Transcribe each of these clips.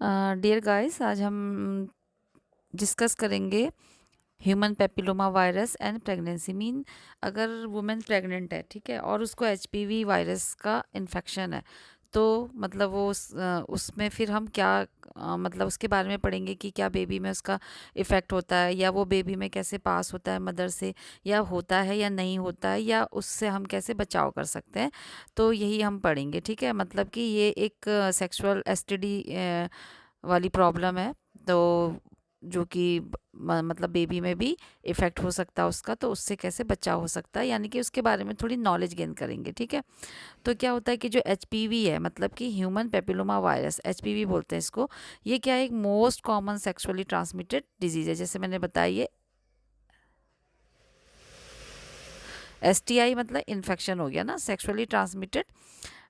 Dear guys, आज हम discuss करेंगे human papilloma virus and pregnancy. Mean अगर वुमेन प्रेग्नेंट है, ठीक है, और उसको एचपीवी वायरस का इन्फेक्शन है, तो मतलब वो उसमें फिर हम क्या मतलब उसके बारे में पढ़ेंगे कि क्या बेबी में उसका इफ़ेक्ट होता है, या वो बेबी में कैसे पास होता है मदर से, या होता है या नहीं होता है, या उससे हम कैसे बचाव कर सकते हैं। तो यही हम पढ़ेंगे, ठीक है। मतलब कि ये एक सेक्सुअल एसटीडी वाली प्रॉब्लम है, तो जो कि मतलब बेबी में भी इफ़ेक्ट हो सकता है उसका, तो उससे कैसे बचाव हो सकता है, यानी कि उसके बारे में थोड़ी नॉलेज गेन करेंगे, ठीक है। तो क्या होता है कि जो एचपीवी है, मतलब कि ह्यूमन पेपिलोमा वायरस, एचपीवी बोलते हैं इसको। ये क्या है, एक most common sexually transmitted disease है, जैसे मैंने बताया। ये एसटीआई मतलब इन्फेक्शन हो गया ना, सेक्सुअली ट्रांसमिटेड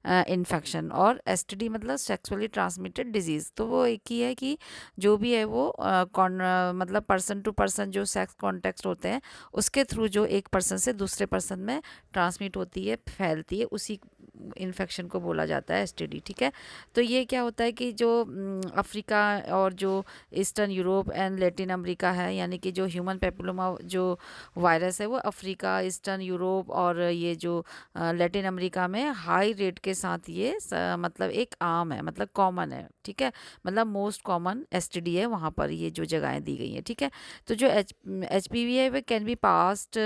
इन्फेक्शन, और एसटीडी मतलब सेक्सुअली ट्रांसमिटेड डिजीज़। तो वो एक ही है कि जो भी है वो मतलब पर्सन टू पर्सन जो सेक्स कॉन्टेक्ट होते हैं, उसके थ्रू जो एक पर्सन से दूसरे पर्सन में ट्रांसमिट होती है, फैलती है, उसी इन्फेक्शन को बोला जाता है एसटीडी, ठीक है। तो ये क्या होता है कि जो अफ्रीका और जो eastern Europe and Latin America है, यानी कि जो ह्यूमन पेपिलोमा जो वायरस है, वो अफ्रीका, ईस्टर्न यूरोप और ये जो लैटिन अमेरिका में हाई रेट के साथ ये मतलब एक आम है, मतलब कॉमन है, ठीक है। मतलब मोस्ट कॉमन एसटीडी है वहाँ पर, ये जो जगहें दी गई हैं, ठीक है। तो जो एचपीवी है वो can be passed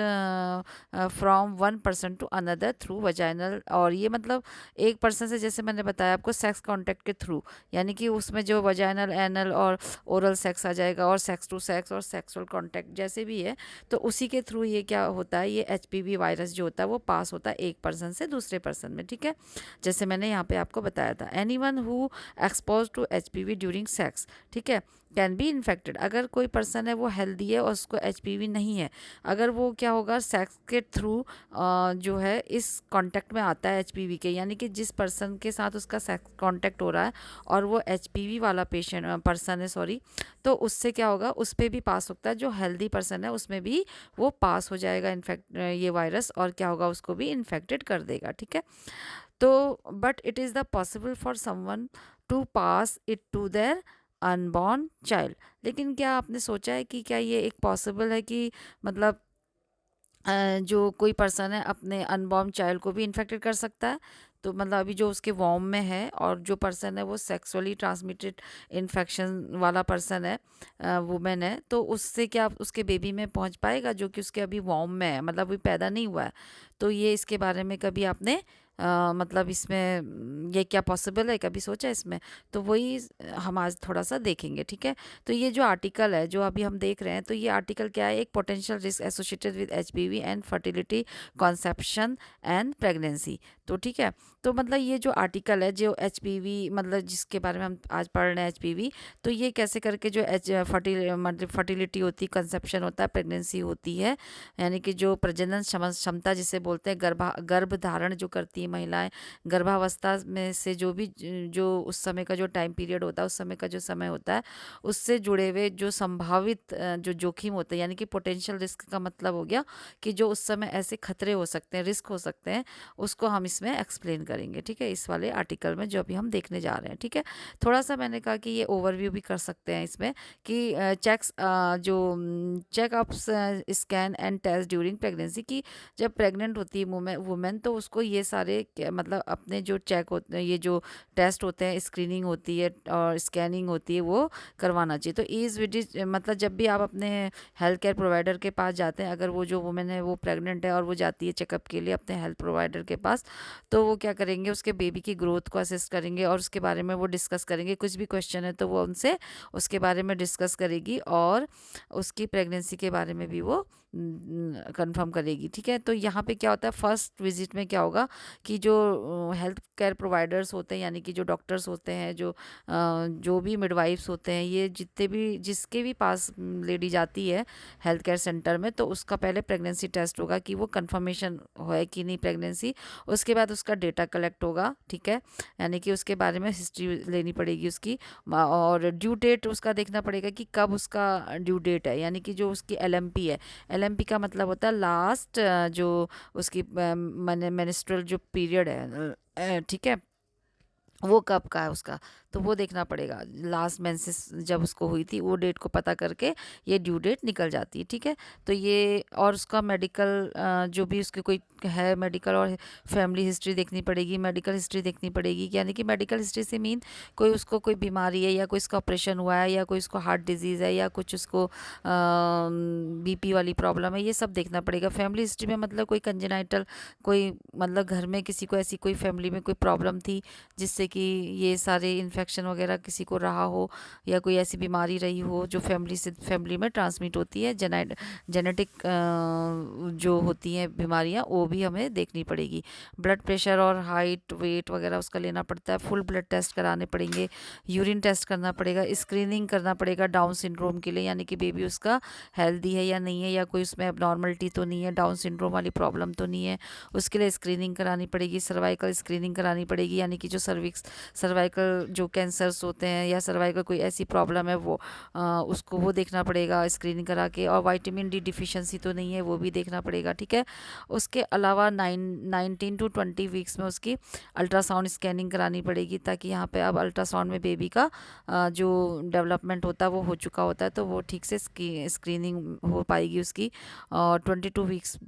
from one person to another through vaginal, और ये मतलब एक पर्सन से, जैसे मैंने बताया आपको, सेक्स कॉन्टेक्ट के थ्रू, यानी कि उसमें जो वजाइनल, एनल और ओरल सेक्स आ जाएगा, और सेक्स टू सेक्स और सेक्सुअल कॉन्टेक्ट जैसे भी है, तो उसी के थ्रू ये क्या होता है, ये एचपीवी वायरस जो होता है वो पास होता है एक पर्सन से दूसरे पर्सन में, ठीक है। जैसे मैंने यहाँ पे आपको बताया था, anyone who expose to HPV during sex, ठीक है, कैन बी इन्फेक्टेड। अगर कोई पर्सन है वो हेल्दी है और उसको एचपीवी नहीं है, अगर वो क्या होगा, सेक्स के थ्रू जो है इस कांटेक्ट में आता है एचपीवी के, यानी कि जिस पर्सन के साथ उसका सेक्स कांटेक्ट हो रहा है और वो एचपीवी वाला पेशेंट पर्सन है, सॉरी, तो उससे क्या होगा, उस पर भी पास होता है, जो हेल्दी पर्सन है उसमें भी वो पास हो जाएगा इन्फेक्ट ये वायरस, और क्या होगा, उसको भी इन्फेक्टेड कर देगा, ठीक है। तो but it is the possible for someone to pass it to their unborn child. लेकिन क्या आपने सोचा है कि क्या ये एक पॉसिबल है कि मतलब जो कोई पर्सन है अपने अनबॉर्न चाइल्ड को भी इन्फेक्टेड कर सकता है? तो मतलब अभी जो उसके वॉर्म में है, और जो पर्सन है वो सेक्सुअली ट्रांसमिटेड इन्फेक्शन वाला पर्सन है, वुमेन है, तो उससे क्या उसके बेबी में पहुंच पाएगा जो कि उसके अभी वॉर्म में है, मतलब अभी पैदा नहीं हुआ है। तो ये इसके बारे में कभी आपने मतलब इसमें ये क्या पॉसिबल है, कभी सोचा इसमें? तो वही हम आज थोड़ा सा देखेंगे, ठीक है। तो ये जो आर्टिकल है जो अभी हम देख रहे हैं, तो ये आर्टिकल क्या है, एक potential risk associated with HPV and fertility, conception and pregnancy. तो ठीक है, तो मतलब ये जो आर्टिकल है जो एचपीवी मतलब जिसके बारे में हम आज पढ़ रहे हैं, एचपीवी, तो ये कैसे करके जो फर्टिलिटी होती है, कंसेप्शन होता है, प्रेगनेंसी होती है, यानी कि जो प्रजनन क्षमता जिसे बोलते हैं, गर्भ धारण जो करती है महिलाएं, गर्भावस्था में से जो भी जो उस समय का जो टाइम पीरियड होता है, उस समय का जो समय होता है, उससे जुड़े हुए जो संभावित जो जोखिम होते हैं, यानी कि पोटेंशियल रिस्क का मतलब हो गया कि जो उस समय ऐसे खतरे हो सकते हैं, रिस्क हो सकते हैं, उसको हम इसमें एक्सप्लेन करेंगे, ठीक है, इस वाले आर्टिकल में जो अभी हम देखने जा रहे हैं, ठीक है। थोड़ा सा मैंने कहा कि ये ओवरव्यू भी कर सकते हैं इसमें कि चेक्स जो checkups, scan and test during pregnancy, की जब प्रेग्नेंट होती है वुमेन, तो उसको ये सारे मतलब अपने जो चेक होते हैं, ये जो टेस्ट होते हैं, स्क्रीनिंग होती है और स्कैनिंग होती है, वो करवाना चाहिए। तो इस विधि मतलब जब भी आप अपने हेल्थ केयर प्रोवाइडर के पास जाते हैं, अगर वो जो वुमेन है वो प्रेग्नेंट है और वो जाती है चेकअप के लिए अपने हेल्थ प्रोवाइडर के पास, तो वो क्या करेंगे, उसके बेबी की ग्रोथ को असिस्ट करेंगे और उसके बारे में वो डिस्कस करेंगे। कुछ भी क्वेश्चन है तो वो उनसे उसके बारे में डिस्कस करेगी, और उसकी प्रेगनेंसी के बारे में भी वो कंफर्म करेगी, ठीक है। तो यहाँ पे क्या होता है, फर्स्ट विजिट में क्या होगा कि जो हेल्थ केयर प्रोवाइडर्स होते हैं, यानी कि जो डॉक्टर्स होते हैं, जो भी मिडवाइफ्स होते हैं, ये जितने भी जिसके भी पास लेडी जाती है हेल्थ केयर सेंटर में, तो उसका पहले प्रेगनेंसी टेस्ट होगा कि वो कंफर्मेशन है कि नहीं प्रेगनेंसी। उसके बाद उसका डेटा कलेक्ट होगा, ठीक है, यानी कि उसके बारे में हिस्ट्री लेनी पड़ेगी उसकी, और ड्यू डेट उसका देखना पड़ेगा कि कब उसका ड्यू डेट है, यानी कि जो उसकी एलएमपी है, एलएमपी का मतलब होता है लास्ट जो उसकी मेनिस्ट्रुअल जो पीरियड है, ठीक है, वो कब का है उसका। तो वो देखना पड़ेगा। लास्ट मेंसेस जब उसको हुई थी वो डेट को पता करके ये ड्यू डेट निकल जाती है, ठीक है। तो ये और उसका मेडिकल जो भी उसके कोई है मेडिकल और फैमिली हिस्ट्री देखनी पड़ेगी, मेडिकल हिस्ट्री देखनी पड़ेगी। यानी कि मेडिकल हिस्ट्री से मीन कोई उसको कोई बीमारी है या कोई इसका ऑपरेशन हुआ है या कोई उसको हार्ट डिजीज़ है या कुछ उसको बीपी वाली प्रॉब्लम है, ये सब देखना पड़ेगा। फैमिली हिस्ट्री में मतलब कोई कंजेनाइटल कोई मतलब घर में किसी को ऐसी कोई फैमिली में कोई प्रॉब्लम थी जिससे कि ये सारे इन्फेक्शन वगैरह किसी को रहा हो या कोई ऐसी बीमारी रही हो जो फैमिली से फैमिली में ट्रांसमिट होती है, जेनेटिक जो होती हैं बीमारियां, वो भी हमें देखनी पड़ेगी। ब्लड प्रेशर और हाइट वेट वगैरह उसका लेना पड़ता है। फुल ब्लड टेस्ट कराने पड़ेंगे, यूरिन टेस्ट करना पड़ेगा, स्क्रीनिंग करना पड़ेगा डाउन सिंड्रोम के लिए, यानी कि बेबी उसका हेल्दी है या नहीं है या कोई उसमें एबनॉर्मलिटी तो नहीं है, डाउन सिंड्रोम वाली प्रॉब्लम तो नहीं है, उसके लिए स्क्रीनिंग करानी पड़ेगी। सर्वाइकल स्क्रीनिंग करानी पड़ेगी, यानी कि जो सर्वाइकल जो कैंसर्स होते हैं या सर्वाइकल कोई ऐसी प्रॉब्लम है वो उसको वो देखना पड़ेगा स्क्रीनिंग करा के। और विटामिन डी डिफिशिएंसी तो नहीं है वो भी देखना पड़ेगा, ठीक है। उसके अलावा 19 to 20 वीक्स में उसकी अल्ट्रासाउंड स्कैनिंग करानी पड़ेगी, ताकि यहाँ पे अब अल्ट्रासाउंड में बेबी का जो डेवलपमेंट होता है वो हो चुका होता है, तो वो ठीक से स्क्रीनिंग हो पाएगी उसकी। और 22 वीक्स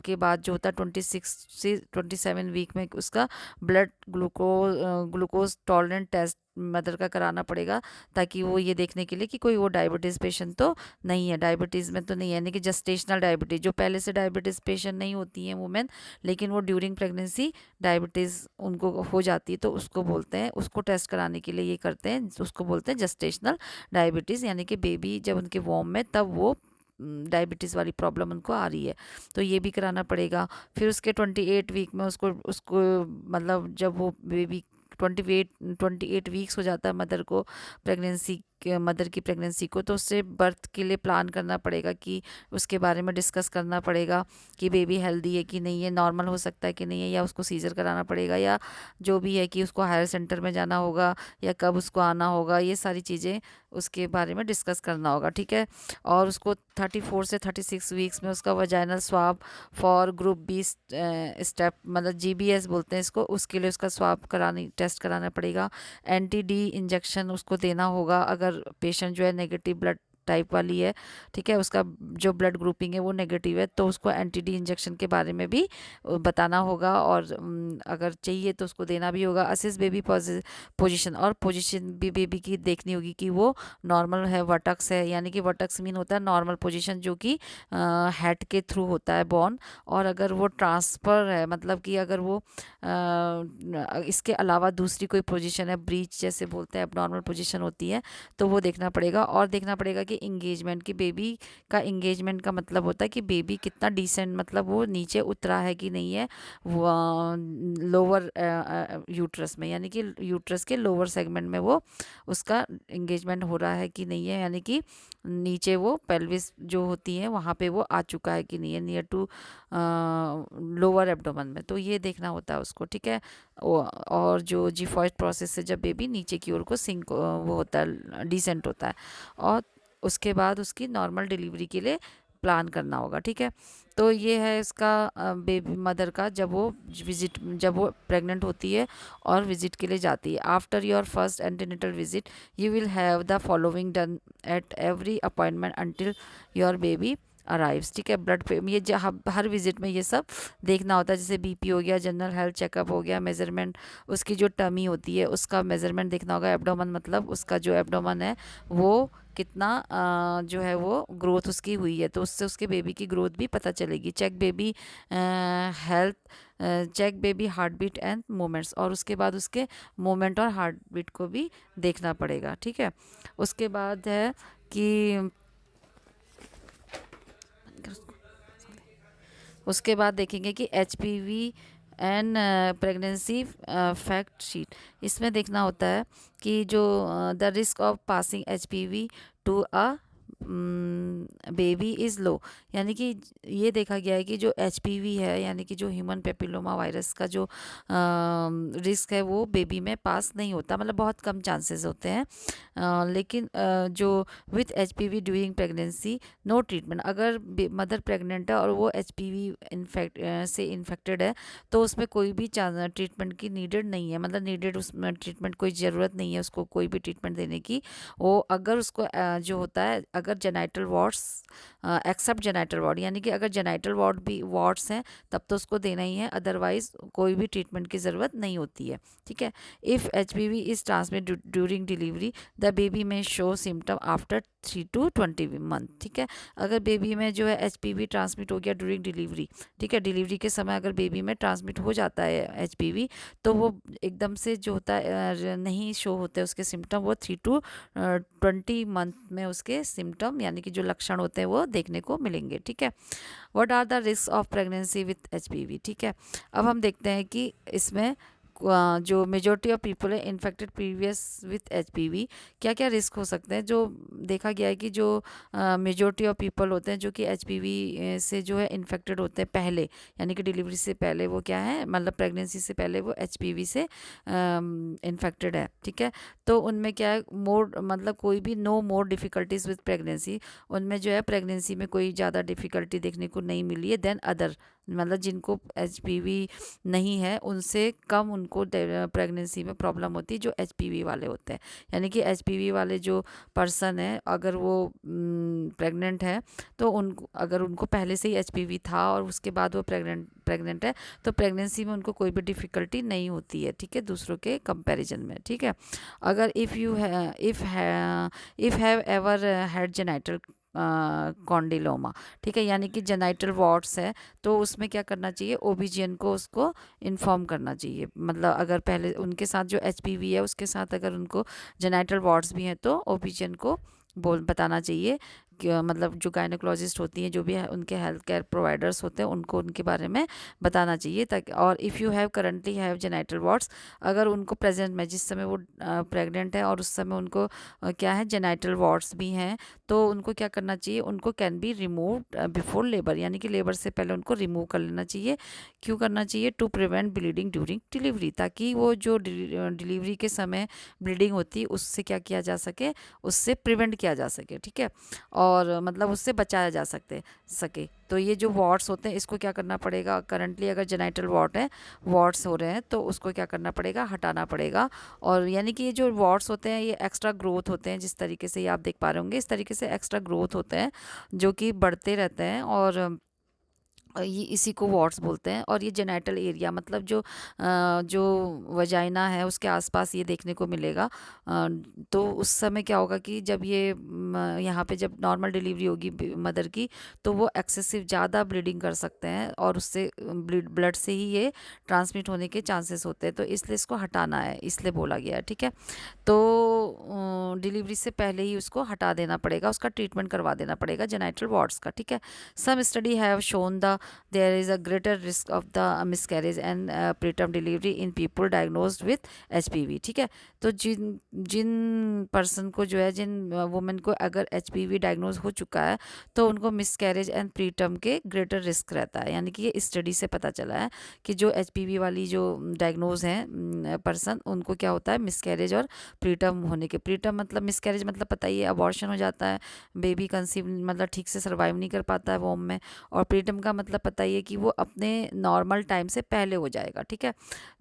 के बाद जो होता है 26 से 27 वीक में उसका blood glucose tolerant test mother का कराना पड़ेगा, ताकि वो ये देखने के लिए कि कोई वो डायबिटीज़ पेशेंट तो नहीं है, डायबिटीज़ में तो नहीं है, यानी कि जस्टेशनल डायबिटीज़ जो पहले से डायबिटीज़ पेशेंट नहीं होती हैं वुमेन, लेकिन वो ड्यूरिंग प्रेगनेंसी डायबिटीज़ उनको हो जाती है, तो उसको बोलते हैं, उसको टेस्ट कराने के लिए ये करते हैं, उसको बोलते हैं जस्टेशनल डायबिटीज़, यानी कि बेबी जब उनके वॉम में तब वो डायबिटीज़ वाली प्रॉब्लम उनको आ रही है, तो ये भी कराना पड़ेगा। फिर उसके 28 वीक में उसको उसको मतलब जब वो बेबी 28 वीक्स हो जाता है मदर को प्रेगनेंसी मदर की प्रेगनेंसी को, तो उससे बर्थ के लिए प्लान करना पड़ेगा कि उसके बारे में डिस्कस करना पड़ेगा कि बेबी हेल्दी है कि नहीं है, नॉर्मल हो सकता है कि नहीं है, या उसको सीजर कराना पड़ेगा, या जो भी है कि उसको हायर सेंटर में जाना होगा या कब उसको आना होगा, ये सारी चीज़ें उसके बारे में डिस्कस करना होगा, ठीक है। और उसको 34 से 36 वीक्स में उसका vaginal swab for group B strep मतलब जीबीएस बोलते हैं इसको, उसके लिए उसका स्वाब करानी टेस्ट कराना पड़ेगा। एंटी डी इंजेक्शन उसको देना होगा अगर पेशेंट जो है नेगेटिव ब्लड टाइप वाली है, ठीक है, उसका जो ब्लड ग्रुपिंग है वो नेगेटिव है, तो उसको एंटी डी इंजेक्शन के बारे में भी बताना होगा, और अगर चाहिए तो उसको देना भी होगा। असिस बेबी पोजीशन, और पोजीशन भी बेबी की देखनी होगी कि वो नॉर्मल है, वटक्स है, यानी कि वटक्स मीन होता है नॉर्मल पोजीशन जो कि हेड के थ्रू होता है बॉर्न, और अगर वो ट्रांसफ़र है मतलब कि अगर वो इसके अलावा दूसरी कोई पोजीशन है, ब्रीच जैसे बोलते हैं एबनॉर्मल पोजीशन होती है, तो वो देखना पड़ेगा। और देखना पड़ेगा कि इंगेजमेंट की बेबी का इंगेजमेंट का मतलब होता है कि बेबी कितना डिसेंट मतलब वो नीचे उतरा है कि नहीं है, वो लोअर यूट्रस में, यानी कि यूट्रस के लोअर सेगमेंट में वो उसका इंगेजमेंट हो रहा है कि नहीं है, यानी कि नीचे वो पेल्विस जो होती है वहाँ पे वो आ चुका है कि नहीं है, नियर टू लोअर एब्डोमेन में, तो ये देखना होता है उसको, ठीक है। और जो जिफॉइड प्रोसेस से जब बेबी नीचे की ओर को सिंक वो होता है डिसेंट होता है, और उसके बाद उसकी नॉर्मल डिलीवरी के लिए प्लान करना होगा, ठीक है। तो ये है इसका बेबी मदर का जब वो प्रेग्नेंट होती है और विजिट के लिए जाती है। After your first antenatal visit you will have the following done at every appointment until your baby arrives, ठीक है। ब्लड पे ये हर विजिट में ये सब देखना होता है, जैसे बीपी हो गया, जनरल हेल्थ चेकअप हो गया, मेजरमेंट उसकी जो टमी होती है उसका मेजरमेंट देखना होगा, एब्डोमन मतलब उसका जो एब्डोमन है वो कितना जो है वो ग्रोथ उसकी हुई है, तो उससे उसके बेबी की ग्रोथ भी पता चलेगी। Check baby health, check baby heart beat and moments, और उसके बाद उसके मोमेंट और हार्ट बीट को भी देखना पड़ेगा, ठीक है। उसके बाद है कि उसके बाद देखेंगे कि HPV and pregnancy fact sheet, इसमें देखना होता है कि जो the risk of passing HPV to a baby is low, यानी कि ये देखा गया है कि जो एचपीवी है यानी कि जो ह्यूमन पेपिलोमा वायरस का जो रिस्क है वो बेबी में पास नहीं होता, मतलब बहुत कम चांसेस होते हैं। लेकिन जो with HPV during pregnancy no treatment, अगर मदर प्रेग्नेंट है और वो एचपीवी से इन्फेक्टेड है तो उसमें कोई भी ट्रीटमेंट की नीडेड नहीं है, मतलब नीडेड उसमें ट्रीटमेंट कोई ज़रूरत नहीं है उसको कोई भी ट्रीटमेंट देने की। वो अगर उसको जो होता है अगर genital warts except genital wart, यानी कि अगर जेनाइटल वार्ड भी वार्ड्स हैं तब तो उसको देना ही है, अदरवाइज कोई भी ट्रीटमेंट की ज़रूरत नहीं होती है। ठीक है। If HPV is transmit during delivery the baby में show symptom after 3 to 20 month. ठीक है। अगर बेबी में जो है एचपीवी ट्रांसमिट हो गया ड्यूरिंग डिलीवरी, ठीक है, डिलीवरी के समय अगर बेबी में ट्रांसमिट हो जाता है एचपीवी, तो वो एकदम से जो होता है नहीं शो होते उसके सिम्टम, वो 3 to 20 मंथ में उसके सिम्टम यानी कि जो लक्षण होते हैं वो देखने को मिलेंगे। ठीक है। What are the risk of pregnancy with HPV. ठीक है। अब हम देखते हैं कि इसमें जो मेजोरिटी ऑफ पीपल है इन्फेक्टेड प्रीवियस विथ एचपीवी, क्या क्या रिस्क हो सकते हैं। जो देखा गया है कि जो मेजोरिटी ऑफ पीपल होते हैं जो कि एचपीवी से जो है इन्फेक्टेड होते हैं पहले, यानी कि डिलीवरी से पहले वो क्या है, मतलब प्रेगनेंसी से पहले वो एचपीवी से इन्फेक्टेड है। ठीक है। तो उनमें क्या है मोर, मतलब कोई भी no more difficulties with pregnancy, उनमें जो है प्रेगनेंसी में कोई ज़्यादा डिफ़िकल्टी देखने को नहीं मिली है देन अदर, मतलब जिनको एचपीवी नहीं है उनसे कम उनको प्रेगनेंसी में प्रॉब्लम होती है जो एचपीवी वाले होते हैं। यानी कि एचपीवी वाले जो पर्सन है अगर वो प्रेग्नेंट है तो उनको, अगर उनको पहले से ही एचपीवी था और उसके बाद वो प्रेग्नेंट है तो प्रेगनेंसी में उनको कोई भी डिफ़िकल्टी नहीं होती है। ठीक है, दूसरों के कंपैरिजन में। ठीक है। अगर if have ever had genital condyloma, ठीक है, यानी कि जेनाइटल वॉर्ड्स है, तो उसमें क्या करना चाहिए, ओबीजीएन को उसको इन्फॉर्म करना चाहिए। मतलब अगर पहले उनके साथ जो एचपीवी है उसके साथ अगर उनको जेनाइटल वॉर्ड्स भी हैं तो ओबीजीएन को बताना चाहिए कि मतलब जो गायनोकोलॉजिस्ट होती हैं जो भी उनके हेल्थ केयर प्रोवाइडर्स होते हैं उनको उनके बारे में बताना चाहिए ताकि। और if you have currently have genital wards, अगर उनको प्रेजेंट में जिस समय वो प्रेग्नेंट है और उस समय उनको क्या है जेनाइटल वॉर्ड्स भी हैं, तो उनको क्या करना चाहिए, उनको can be remove before labour, यानी कि लेबर से पहले उनको रिमूव कर लेना चाहिए। क्यों करना चाहिए, to prevent bleeding during delivery, ताकि वो जो डिलीवरी के समय ब्लीडिंग होती है उससे क्या किया जा सके, उससे प्रिवेंट किया जा सके। ठीक है। और मतलब उससे बचाया जा सके। तो ये जो वार्ड्स होते हैं इसको क्या करना पड़ेगा, करंटली अगर जेनाइटल वार्ड्स हो रहे हैं तो उसको क्या करना पड़ेगा, हटाना पड़ेगा। और यानी कि ये जो वार्ड्स होते हैं ये एक्स्ट्रा ग्रोथ होते हैं, जिस तरीके से ये आप देख पा रहे होंगे इस तरीके से एक्स्ट्रा ग्रोथ होते हैं जो कि बढ़ते रहते हैं और ये इसी को वॉर्ड्स बोलते हैं। और ये जेनाइटल एरिया मतलब जो वजाइना है उसके आसपास ये देखने को मिलेगा। तो उस समय क्या होगा कि जब ये यहाँ पे जब नॉर्मल डिलीवरी होगी मदर की तो वो एक्सेसिव ज़्यादा ब्लीडिंग कर सकते हैं और उससे ब्लड से ही ये ट्रांसमिट होने के चांसेस होते हैं, तो इसलिए इसको हटाना है, इसलिए बोला गया है। ठीक है। तो डिलीवरी से पहले ही उसको हटा देना पड़ेगा, उसका ट्रीटमेंट करवा देना पड़ेगा जेनाइटल वॉर्ड्स का। ठीक है। Some study have shown the there is a greater risk of the miscarriage and preterm delivery in people diagnosed with HPV। ठीक है। तो जिन जिन पर्सन को जो है, जिन वुमेन को अगर HPV डायग्नोज हो चुका है तो उनको मिसकैरेज एंड प्रीटर्म के ग्रेटर रिस्क रहता है। यानी कि ये स्टडी से पता चला है कि जो HPV वाली जो डायग्नोज हैं पर्सन उनको क्या होता है, मिसकैरेज और प्रीटर्म होने के, प्रीटर्म मतलब मिसकैरेज मतलब पता ही है अबॉर्शन हो जाता है, बेबी कंसीव मतलब ठीक से सर्वाइव नहीं कर पाता है वोम में, और प्रीटर्म का मतलब पता ही है कि वो अपने नॉर्मल टाइम से पहले हो जाएगा। ठीक है।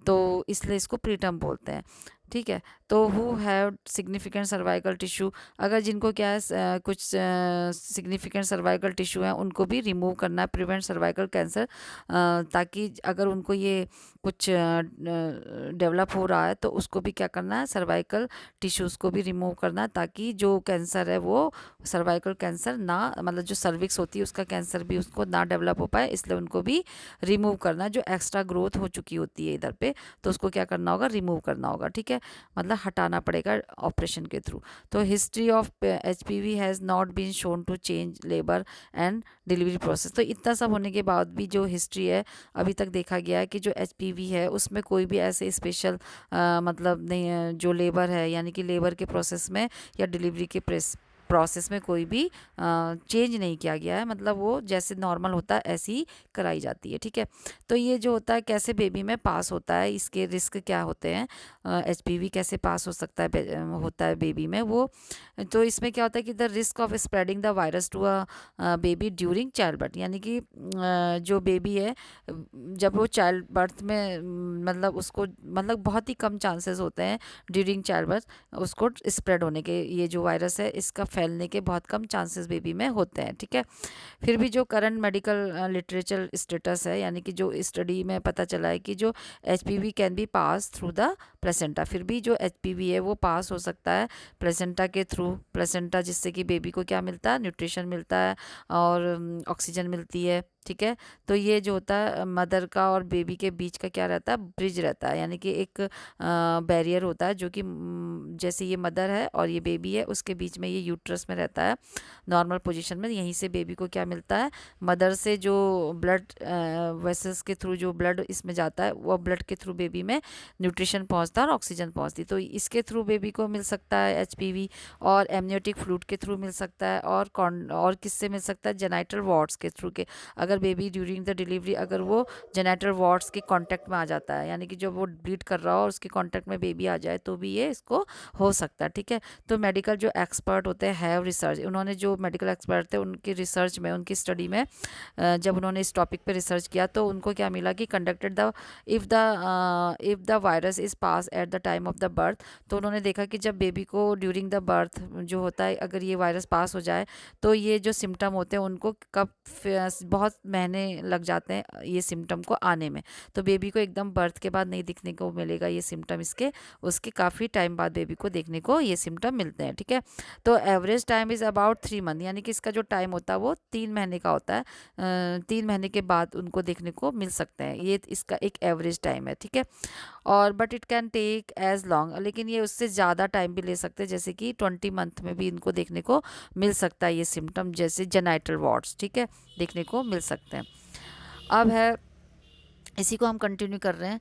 तो इसलिए इसको प्रीटर्म बोलते हैं। ठीक है। तो who have significant cervical tissue, अगर जिनको क्या है कुछ सिग्निफिकेंट सर्वाइकल टिश्यू है उनको भी रिमूव करना है, प्रिवेंट सर्वाइकल कैंसर, ताकि अगर उनको ये कुछ डेवलप हो रहा है तो उसको भी क्या करना है, सर्वाइकल टिश्यूज़ को भी रिमूव करना है ताकि जो कैंसर है वो सर्वाइकल कैंसर ना, मतलब जो सर्विक्स होती है उसका कैंसर भी उसको ना डेवलप हो पाए, इसलिए उनको भी रिमूव करना है। जो एक्स्ट्रा ग्रोथ हो चुकी होती है इधर पे तो उसको क्या करना होगा, रिमूव करना होगा। ठीक है। मतलब हटाना पड़ेगा ऑपरेशन के थ्रू। तो history of HPV has not been shown to change labour and delivery process. तो इतना सब होने के बाद भी जो हिस्ट्री है अभी तक देखा गया है कि जो HPV है उसमें कोई भी ऐसे स्पेशल मतलब नहीं जो लेबर है यानी कि लेबर के प्रोसेस में या डिलीवरी के प्रोसेस में कोई भी चेंज नहीं किया गया है, मतलब वो जैसे नॉर्मल होता है ऐसी ही कराई जाती है। ठीक है, तो ये जो होता है कैसे बेबी में पास होता है, इसके रिस्क क्या होते हैं, एचपीवी कैसे पास हो सकता है होता है बेबी में वो। तो इसमें क्या होता है कि the risk of spreading the virus to a baby during childbirth, यानी कि जो बेबी है जब वो चाइल्ड बर्थ में मतलब उसको मतलब बहुत ही कम चांसेस होते हैं ड्यूरिंग चाइल्ड बर्थ उसको स्प्रेड होने के, ये जो वायरस है इसका फैलने के बहुत कम चांसेस बेबी में होते हैं। ठीक है, फिर भी जो करंट मेडिकल लिटरेचर स्टेटस है, यानी कि जो स्टडी में पता चला है कि जो HPV can be pass through the placenta, फिर भी जो एचपीवी है वो पास हो सकता है प्लेसेंटा के थ्रू। प्लेसेंटा जिससे कि बेबी को क्या मिलता है, न्यूट्रिशन मिलता है और ऑक्सीजन मिलती है। ठीक है, तो ये जो होता है मदर का और बेबी के बीच का क्या रहता है, ब्रिज रहता है, यानी कि एक बैरियर होता है जो कि जैसे ये मदर है और ये बेबी है उसके बीच में ये यूट्रस में रहता है नॉर्मल पोजीशन में। यहीं से बेबी को क्या मिलता है, मदर से जो ब्लड वेसल्स के थ्रू जो ब्लड इसमें जाता है वो ब्लड के थ्रू बेबी में न्यूट्रिशन पहुंचता है और ऑक्सीजन पहुंचती, तो इसके थ्रू बेबी को मिल सकता है एचपीवी, और एमनियोटिक फ्लूइड के थ्रू मिल सकता है, और किससे मिल सकता है, जेनाइटल वार्ड्स के थ्रू के। अगर बेबी ड्यूरिंग द डिलीवरी अगर वो जेनेटल वार्ड्स के कांटेक्ट में आ जाता है, यानी कि जब वो ब्लीड कर रहा हो और उसके कांटेक्ट में बेबी आ जाए तो भी ये इसको हो सकता है। ठीक है, तो मेडिकल जो एक्सपर्ट होते हैं हैव रिसर्च, उन्होंने जो मेडिकल एक्सपर्ट थे उनकी रिसर्च में उनकी स्टडी में जब उन्होंने इस टॉपिक पे रिसर्च किया तो उनको क्या मिला कि conducted the if the virus is pass at the time of the birth, तो उन्होंने देखा कि जब बेबी को ड्यूरिंग द बर्थ जो होता है अगर ये वायरस पास हो जाए तो ये जो सिम्टम होते हैं उनको कब बहुत महीने लग जाते हैं ये सिम्टम को आने में, तो बेबी को एकदम बर्थ के बाद नहीं दिखने को मिलेगा ये सिम्टम, इसके उसके काफ़ी टाइम बाद बेबी को देखने को ये सिम्टम मिलते हैं। ठीक है, तो average time is about 3 month, यानी कि इसका जो टाइम होता है वो 3 महीने का होता है, 3 महीने के बाद उनको देखने को मिल सकते हैं, ये इसका एक एवरेज टाइम है। ठीक है, और but it can take as long, लेकिन ये उससे ज़्यादा टाइम भी ले सकते हैं, जैसे कि 20 मंथ में भी इनको देखने को मिल सकता है ये सिम्टम, जैसे जेनाइटल वार्ड्स। ठीक है, देखने को मिल सकते हैं। अब है इसी को हम कंटिन्यू कर रहे हैं।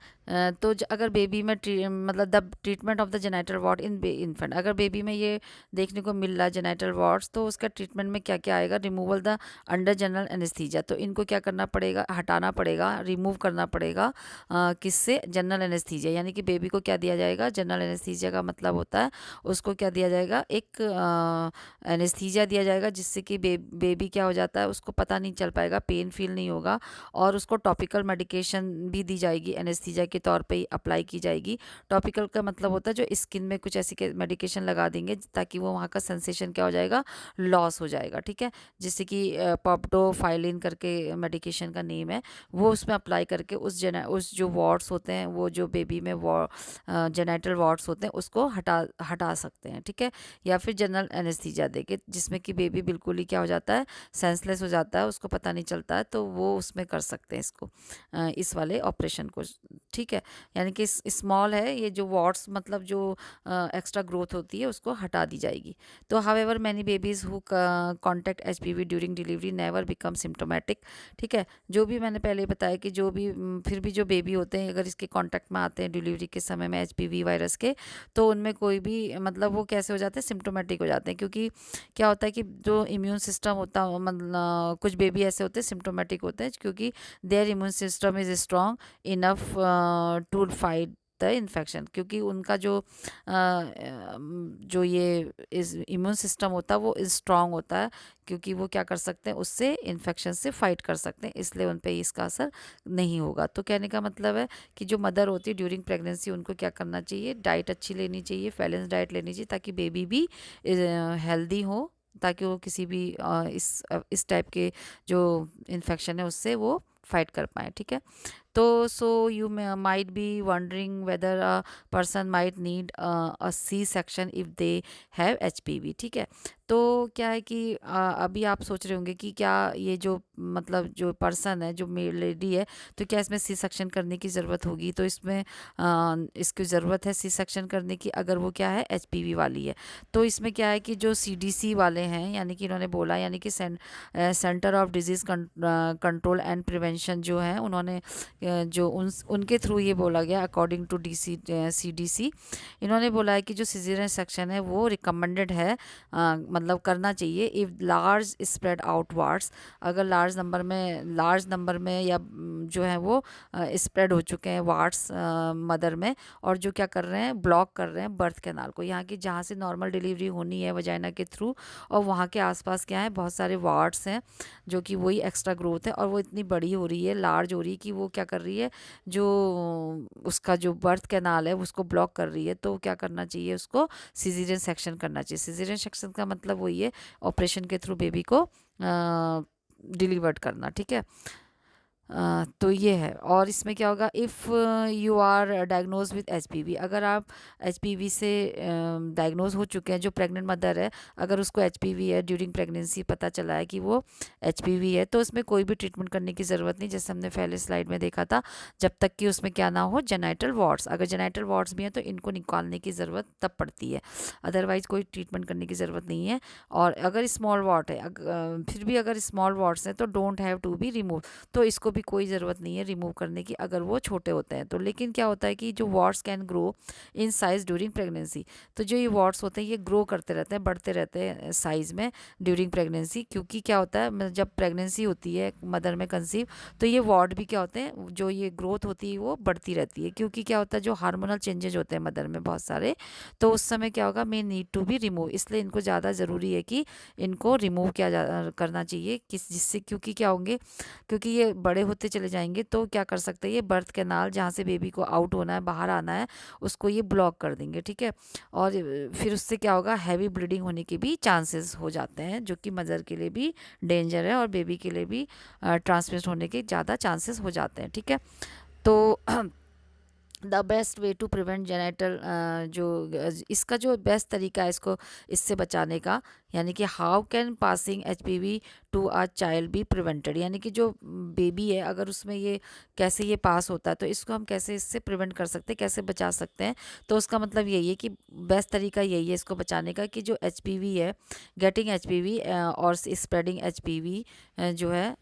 तो अगर बेबी में मतलब the treatment of the genital ward in infant, अगर बेबी में ये देखने को मिल रहा है जेनाइटल वार्ड्स तो उसका ट्रीटमेंट में क्या क्या आएगा, removal the under general anaesthesia, तो इनको क्या करना पड़ेगा, हटाना पड़ेगा, रिमूव करना पड़ेगा किससे, जनरल एनेस्थीसिया, यानी कि बेबी को क्या दिया जाएगा, जनरल एनेस्थीसिया का मतलब होता है उसको क्या दिया जाएगा, एक एनेस्थीसिया दिया जाएगा जिससे कि बेबी क्या हो जाता है उसको पता नहीं चल पाएगा, पेन फील नहीं होगा, और उसको टॉपिकल मेडिकेशन भी दी जाएगी, एनेस्थीसिया के तौर पे ही अप्लाई की जाएगी। टॉपिकल का मतलब होता है जो स्किन में कुछ ऐसी मेडिकेशन लगा देंगे ताकि वो वहाँ का सेंसेशन क्या हो जाएगा, लॉस हो जाएगा। ठीक है, जैसे कि पॉप्डोफाइलिन करके मेडिकेशन का नेम है, वो उसमें अप्लाई करके उस जो वार्ड्स होते हैं वो जो बेबी में जेनाइटल वार्ड्स होते हैं उसको हटा सकते हैं। ठीक है, या फिर जनरल एनेस्थीसिया देके जिसमें कि बेबी बिल्कुल ही क्या हो जाता है, सेंसलेस हो जाता है, उसको पता नहीं चलता है, तो वो उसमें कर सकते हैं इसको, इस वाले ऑपरेशन को। ठीक है, यानी कि स्मॉल है ये जो वार्ड्स मतलब जो एक्स्ट्रा ग्रोथ होती है उसको हटा दी जाएगी। तो however many babies who contact HPV during delivery never become symptomatic. ठीक है, जो भी मैंने पहले बताया कि जो भी फिर भी जो बेबी होते हैं अगर इसके कांटेक्ट में आते हैं डिलीवरी के समय में एचपीवी वायरस के, तो उनमें कोई भी मतलब वो कैसे हो जाते हैं, सिम्टोमेटिक हो जाते हैं, क्योंकि क्या होता है कि जो इम्यून सिस्टम होता है मतलब कुछ बेबी ऐसे होते हैं सिम्टोमेटिक होते हैं क्योंकि their immune system is strong enough to fight the infection, क्योंकि उनका जो ये इस इम्यून सिस्टम होता है वो स्ट्रॉन्ग होता है, क्योंकि वो क्या कर सकते हैं उससे इन्फेक्शन से फाइट कर सकते हैं, इसलिए उन पे इसका असर नहीं होगा। तो कहने का मतलब है कि जो मदर होती है ड्यूरिंग प्रेगनेंसी उनको क्या करना चाहिए, डाइट अच्छी लेनी चाहिए, बैलेंस डाइट लेनी चाहिए ताकि बेबी भी हेल्दी हो, ताकि वो किसी भी इस टाइप के जो इन्फेक्शन है उससे वो फाइट कर पाए। ठीक है, तो so you might be wondering whether a person might need a C section if they have HPV. ठीक है, तो क्या है कि अभी आप सोच रहे होंगे कि क्या ये जो मतलब जो पर्सन है जो मेल लेडी है तो क्या इसमें सी सेक्शन करने की ज़रूरत होगी, तो इसमें इसकी ज़रूरत है सी सेक्शन करने की अगर वो क्या है एचपीवी वाली है। तो इसमें क्या है कि जो सीडीसी वाले हैं यानी कि इन्होंने बोला यानी कि centre of disease control and prevention जो है उन्होंने जो उनके थ्रू ये बोला गया अकॉर्डिंग टू CDC, इन्होंने बोला है कि जो सिजेरियन सेक्शन है वो रिकमेंडेड है, मतलब करना चाहिए इफ़ लार्ज स्प्रेड आउटवर्ड्स, अगर लार्ज नंबर में या जो है वो स्प्रेड हो चुके हैं वार्ड्स मदर में, और जो क्या कर रहे हैं, ब्लॉक कर रहे हैं बर्थ कैनाल को, यहाँ की जहाँ से नॉर्मल डिलीवरी होनी है वजाइना के थ्रू, और वहाँ के आसपास क्या है, बहुत सारे वार्ड्स हैं जो कि वही एक्स्ट्रा ग्रोथ है, और वो इतनी बड़ी हो रही है, लार्ज हो रही है कि वो क्या कर रही है, जो उसका जो बर्थ कैनाल है उसको ब्लॉक कर रही है। तो क्या करना चाहिए, उसको सिजेरियन सेक्शन करना चाहिए। सिजेरियन सेक्शन का मतलब वही है ऑपरेशन के थ्रू बेबी को डिलीवर्ड करना, ठीक है। तो ये है। और इसमें क्या होगा, if you are diagnose with HPV, अगर आप HPV से डायग्नोज हो चुके हैं, जो प्रेग्नेंट मदर है अगर उसको HPV है, ड्यूरिंग प्रेगनेंसी पता चला है कि वो HPV है, तो उसमें कोई भी ट्रीटमेंट करने की ज़रूरत नहीं, जैसे हमने पहले स्लाइड में देखा था, जब तक कि उसमें क्या ना हो, जेनाइटल वॉर्ड्स। अगर जेनाइटल वॉर्ड्स भी हैं तो इनको निकालने की ज़रूरत तब पड़ती है, अदरवाइज़ कोई ट्रीटमेंट करने की ज़रूरत नहीं है। और अगर स्मॉल वॉर्ड है, फिर भी अगर स्मॉल वॉर्ड्स हैं तो don't have to be remove, तो इसको भी कोई ज़रूरत नहीं है रिमूव करने की अगर वो छोटे होते हैं तो। लेकिन क्या होता है कि जो wards can grow in size during pregnancy, तो जो ये वॉर्ड्स होते हैं ये ग्रो करते रहते हैं, बढ़ते रहते हैं साइज़ में ड्यूरिंग प्रेगनेंसी, क्योंकि क्या होता है, जब प्रेगनेंसी होती है मदर में कंसीव, तो ये वॉर्ड भी क्या होते हैं, जो ये ग्रोथ होती है वो बढ़ती रहती है, क्योंकि क्या होता है, जो हार्मोनल चेंजेज होते हैं मदर में बहुत सारे, तो उस समय क्या होगा, may need to be remove, इसलिए इनको ज़्यादा ज़रूरी है कि इनको रिमूव करना चाहिए, जिससे, क्योंकि क्या होंगे, क्योंकि ये बड़े होते चले जाएंगे तो क्या कर सकते हैं, ये बर्थ कैनाल जहाँ से बेबी को आउट होना है, बाहर आना है, उसको ये ब्लॉक कर देंगे, ठीक है। और फिर उससे क्या होगा, हैवी ब्लीडिंग होने के भी चांसेस हो जाते हैं, जो कि मदर के लिए भी डेंजर है और बेबी के लिए भी ट्रांसमिट होने के ज़्यादा चांसेस हो जाते हैं, ठीक है। तो the best way to prevent genital, जो इसका जो बेस्ट तरीका है इसको, इससे बचाने का, यानी कि how can passing HPV to a child be prevented, यानी कि जो बेबी है अगर उसमें ये कैसे ये पास होता है, तो इसको हम कैसे इससे प्रिवेंट कर सकते हैं, कैसे बचा सकते हैं। तो उसका मतलब यही है कि बेस्ट तरीका यही है इसको बचाने का, कि जो HPV है, गेटिंग HPV और स्प्रेडिंग HPV जो है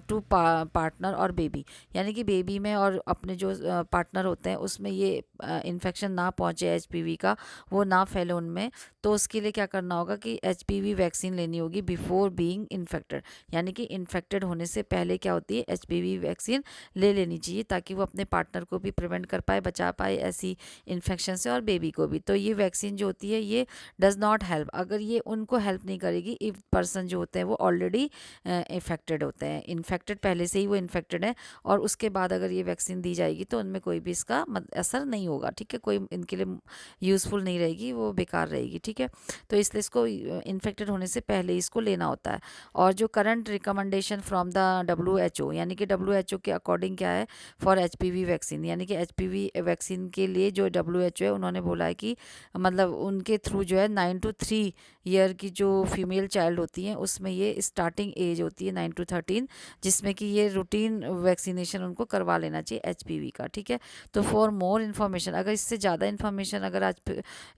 टू पार्टनर और बेबी, यानी कि बेबी में और अपने जो पार्टनर होते हैं उसमें ये इन्फेक्शन ना पहुंचे HPV का, वो ना फैले उनमें। तो उसके लिए क्या करना होगा कि HPV वैक्सीन लेनी होगी बिफोर बीइंग इन्फेक्टेड, यानी कि इन्फेक्टेड होने से पहले क्या होती है, HPV वैक्सीन ले लेनी चाहिए, ताकि वो अपने पार्टनर को भी प्रिवेंट कर पाए, बचा पाए ऐसी इन्फेक्शन से, और बेबी को भी। तो ये वैक्सीन जो होती है ये डज नॉट हेल्प, अगर ये उनको हेल्प नहीं करेगी इफ पर्सन जो होते हैं वो ऑलरेडी इन्फेक्टेड होते हैं, इन्फेक्टेड पहले से ही वो इन्फेक्टेड है, और उसके बाद अगर ये वैक्सीन दी जाएगी तो उनमें कोई भी इसका असर नहीं होगा, ठीक है, कोई इनके लिए यूज़फुल नहीं रहेगी, वो बेकार रहेगी, ठीक है। तो इसलिए इसको इन्फेक्टेड होने से पहले इसको लेना होता है। और जो current recommendation from the WHO, यानी कि WHO के अकॉर्डिंग क्या है, फॉर HPV वैक्सीन, यानी कि HPV वैक्सीन के लिए जो WHO है उन्होंने बोला है कि मतलब उनके थ्रू जो है 9 to 3 ईयर की जो फीमेल चाइल्ड होती हैं उसमें ये स्टार्टिंग एज होती है 9 to 13, जिसमें कि ये रूटीन वैक्सीनेशन उनको करवा लेना चाहिए HPV का, ठीक है। तो फॉर मोर इन्फॉर्मेशन, अगर इससे ज़्यादा इन्फॉर्मेशन अगर आज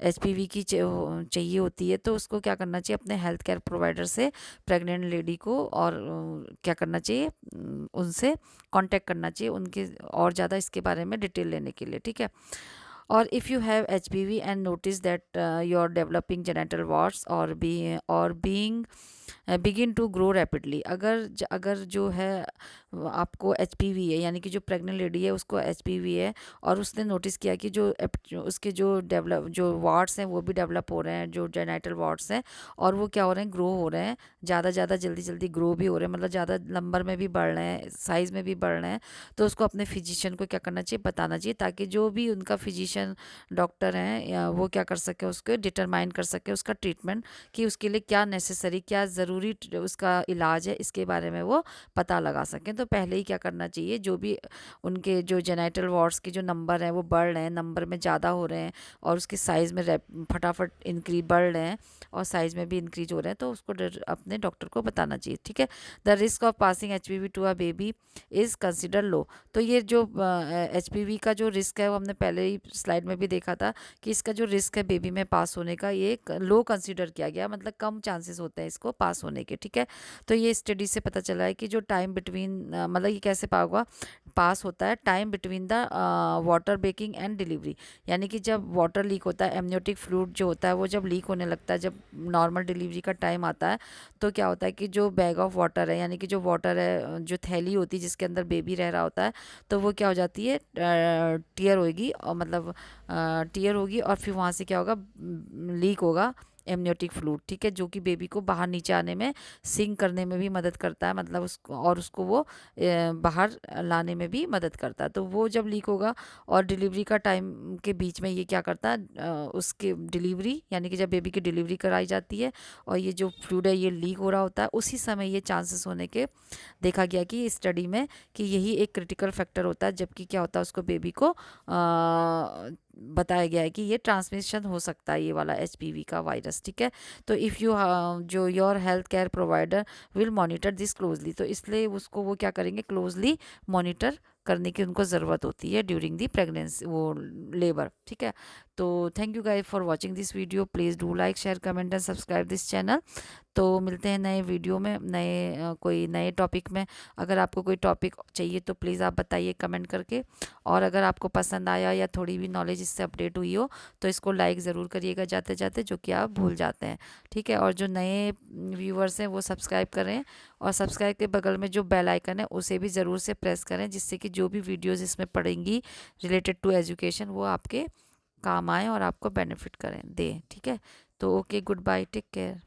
HPV की चाहिए होती है तो उसको क्या करना चाहिए, अपने हेल्थ केयर प्रोवाइडर से, प्रेग्नेंट लेडी को, और क्या करना चाहिए, उनसे कांटेक्ट करना चाहिए उनके, और ज़्यादा इसके बारे में डिटेल लेने के लिए, ठीक है। और if you have HPV and notice that you are developing genital warts और being begin to grow rapidly, अगर जो है आपको HPV है, यानी कि जो प्रेग्नेंट लेडी है उसको HPV है, और उसने नोटिस किया कि उसके जो वार्ड्स हैं वो भी डेवलप हो रहे हैं, जो जेनाइटल वार्ड्स हैं, और वो क्या हो रहे हैं, ग्रो हो रहे हैं, ज़्यादा जल्दी ग्रो भी हो रहे हैं, मतलब ज़्यादा नंबर में भी बढ़ रहे हैं, साइज़ में भी बढ़ रहे हैं। तो उसको अपने फिजिशियन को क्या करना चाहिए, बताना चाहिए, ताकि जो भी उनका फिजिशियन डॉक्टर हैं या वो क्या कर सके, उसको डिटरमाइन कर सके उसका ट्रीटमेंट, कि उसके लिए क्या नेसेसरी, क्या ज़रूरी उसका इलाज है, इसके बारे में वो पता लगा सकें। तो पहले ही क्या करना चाहिए, जो भी उनके जो जेनाइटल वॉर्ड्स के जो नंबर हैं वो बढ़ रहे हैं, नंबर में ज़्यादा हो रहे हैं, और उसके साइज़ में फटाफट इंक्रीज बढ़ रहे हैं, और साइज़ में भी इंक्रीज हो रहे हैं, तो उसको अपने डॉक्टर को बताना चाहिए, ठीक है। The risk of passing HPV to a baby is consider low, तो ये जो HPV का जो रिस्क है वो हमने पहले ही स्लाइड में भी देखा था, कि इसका जो रिस्क है बेबी में पास होने का ये लो कंसिडर किया गया, मतलब कम चांसेस होते हैं इसको पास होने के, ठीक है। तो ये स्टडी से पता चला है कि जो टाइम बिटवीन मतलब ये कैसे पास होता है, time between the water baking and delivery. यानी कि जब वाटर लीक होता है, एमनियोटिक फ्लूइड जो होता है वो जब लीक होने लगता है, जब नॉर्मल डिलीवरी का टाइम आता है, तो क्या होता है कि जो बैग ऑफ वाटर है, यानी कि जो वाटर है, जो थैली होती है जिसके अंदर बेबी रह रहा होता है, तो वो क्या हो जाती है, टीयर होगी, और मतलब टीयर होगी, और फिर वहाँ से क्या होगा, लीक होगा एमनियोटिक फ्लूइड, ठीक है, जो कि बेबी को बाहर नीचे आने में, सिंक करने में भी मदद करता है, मतलब उसको, और उसको वो बाहर लाने में भी मदद करता है। तो वो जब लीक होगा और डिलीवरी का टाइम के बीच में ये क्या करता है, उसके डिलीवरी, यानी कि जब बेबी की डिलीवरी कराई जाती है और ये जो फ्लूइड है ये लीक हो रहा होता है, उसी समय ये चांसेस होने के देखा गया कि स्टडी में कि यही एक क्रिटिकल फैक्टर होता है, जबकि क्या होता है, उसको बेबी को बताया गया है कि ये ट्रांसमिशन हो सकता है, ये वाला एचपीवी का वायरस, ठीक है। तो इफ़ यू जो your health care provider will monitor this closely, तो इसलिए उसको वो क्या करेंगे, क्लोजली मॉनिटर करने की उनको ज़रूरत होती है ड्यूरिंग दी प्रेगनेंसी, वो लेबर, ठीक है। तो thank you guys for watching this video, please do like, share, comment and subscribe this channel. तो मिलते हैं नए वीडियो में, कोई नए टॉपिक में। अगर आपको कोई टॉपिक चाहिए तो प्लीज़ आप बताइए कमेंट करके, और अगर आपको पसंद आया या थोड़ी भी नॉलेज इससे अपडेट हुई हो तो इसको लाइक ज़रूर करिएगा जाते जाते, जो कि आप भूल जाते हैं, ठीक है। और जो नए व्यूवर्स हैं वो सब्सक्राइब करें, और सब्सक्राइब के बगल में जो बेल आइकन है उसे भी ज़रूर से प्रेस करें, जिससे कि जो भी वीडियोज़ इसमें पड़ेंगी रिलेटेड टू एजुकेशन वो आपके काम आए और आपको बेनिफिट करें दें, ठीक है। तो okay, goodbye, take care.